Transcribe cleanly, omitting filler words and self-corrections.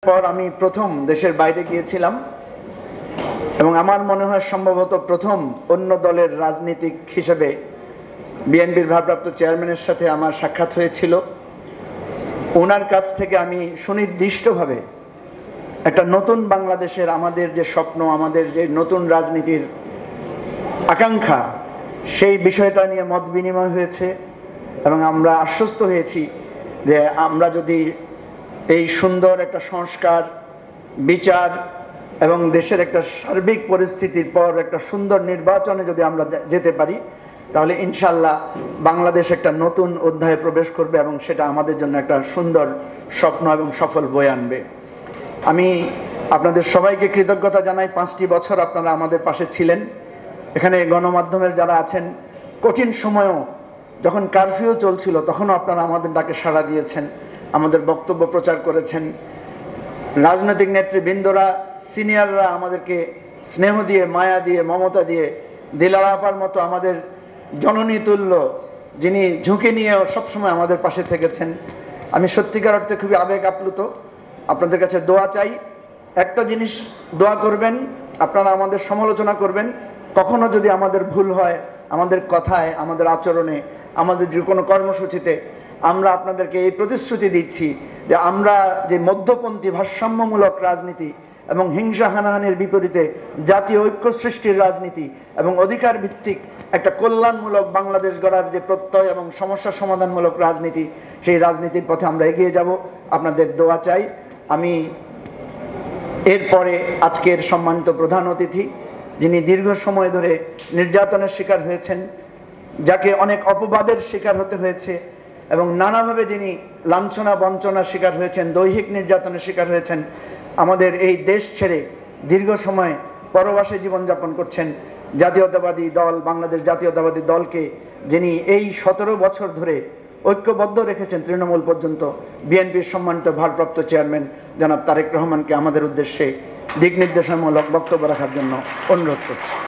পর আমি প্রথম দেশের বাইরে গিয়েছিলাম এবং আমার মনে হয় সম্ভবত প্রথম অন্য দলের রাজনীতিক হিসেবে বিএনপির ভারপ্রাপ্ত চেয়ারম্যানের সাথে আমার সাক্ষাৎ হয়েছিল। ওনার কাছ থেকে আমি সুনির্দিষ্টভাবে একটা নতুন বাংলাদেশের আমাদের যে স্বপ্ন, আমাদের যে নতুন রাজনীতির আকাঙ্ক্ষা, সেই বিষয়টা নিয়ে মত বিনিময় হয়েছে এবং আমরা আশ্বস্ত হয়েছি যে আমরা যদি এই সুন্দর একটা সংস্কার, বিচার এবং দেশের একটা সার্বিক পরিস্থিতির পর একটা সুন্দর নির্বাচনে যদি আমরা যেতে পারি, তাহলে ইনশাল্লাহ বাংলাদেশ একটা নতুন অধ্যায়ে প্রবেশ করবে এবং সেটা আমাদের জন্য একটা সুন্দর স্বপ্ন এবং সফল বয়ে আনবে। আমি আপনাদের সবাইকে কৃতজ্ঞতা জানাই। 5টি বছর আপনারা আমাদের পাশে ছিলেন। এখানে গণমাধ্যমের যারা আছেন, কঠিন সময়েও যখন কারফিউ চলছিল তখনও আপনারা আমাদের ডাকে সাড়া দিয়েছেন, আমাদের বক্তব্য প্রচার করেছেন। রাজনৈতিক নেতৃবৃন্দরা, সিনিয়ররা আমাদেরকে স্নেহ দিয়ে, মায়া দিয়ে, মমতা দিয়ে, দিলারা আপার মতো আমাদের জননী তুল্য, যিনি ঝুঁকি নিয়েও সবসময় আমাদের পাশে থেকেছেন। আমি সত্যিকার অর্থে খুবই আবেগ আপ্লুত। আপনাদের কাছে দোয়া চাই। একটা জিনিস দোয়া করবেন, আপনারা আমাদের সমালোচনা করবেন। কখনো যদি আমাদের ভুল হয়, আমাদের কথায়, আমাদের আচরণে, আমাদের যে কোনো কর্মসূচিতে, আমরা আপনাদেরকে এই প্রতিশ্রুতি দিচ্ছি যে আমরা যে মধ্যপন্থী ভারসাম্যমূলক রাজনীতি এবং হিংসা হানাহানির বিপরীতে জাতীয় ঐক্য সৃষ্টির রাজনীতি এবং অধিকার ভিত্তিক একটা কল্যাণমূলক বাংলাদেশ গড়ার যে প্রত্যয় এবং সমস্যা সমাধানমূলক রাজনীতি, সেই রাজনীতির পথে আমরা এগিয়ে যাব। আপনাদের দোয়া চাই। আমি এরপরে আজকের সম্মানিত প্রধান অতিথি, যিনি দীর্ঘ সময় ধরে নির্যাতনের শিকার হয়েছেন, যাকে অনেক অপবাদের শিকার হতে হয়েছে এবং নানাভাবে যিনি লাঞ্ছনা বঞ্চনার শিকার হয়েছেন, দৈহিক নির্যাতনের শিকার হয়েছেন, আমাদের এই দেশ ছেড়ে দীর্ঘ সময় পরবাসে জীবনযাপন করছেন, জাতীয়তাবাদী দল, বাংলাদেশ জাতীয়তাবাদী দলকে যিনি এই 17 বছর ধরে ঐক্যবদ্ধ রেখেছেন তৃণমূল পর্যন্ত, বিএনপির সম্মানিত ভারপ্রাপ্ত চেয়ারম্যান জনাব তারেক রহমানকে আমাদের উদ্দেশ্যে দিক নির্দেশনামূলক বক্তব্য রাখার জন্য অনুরোধ করছি।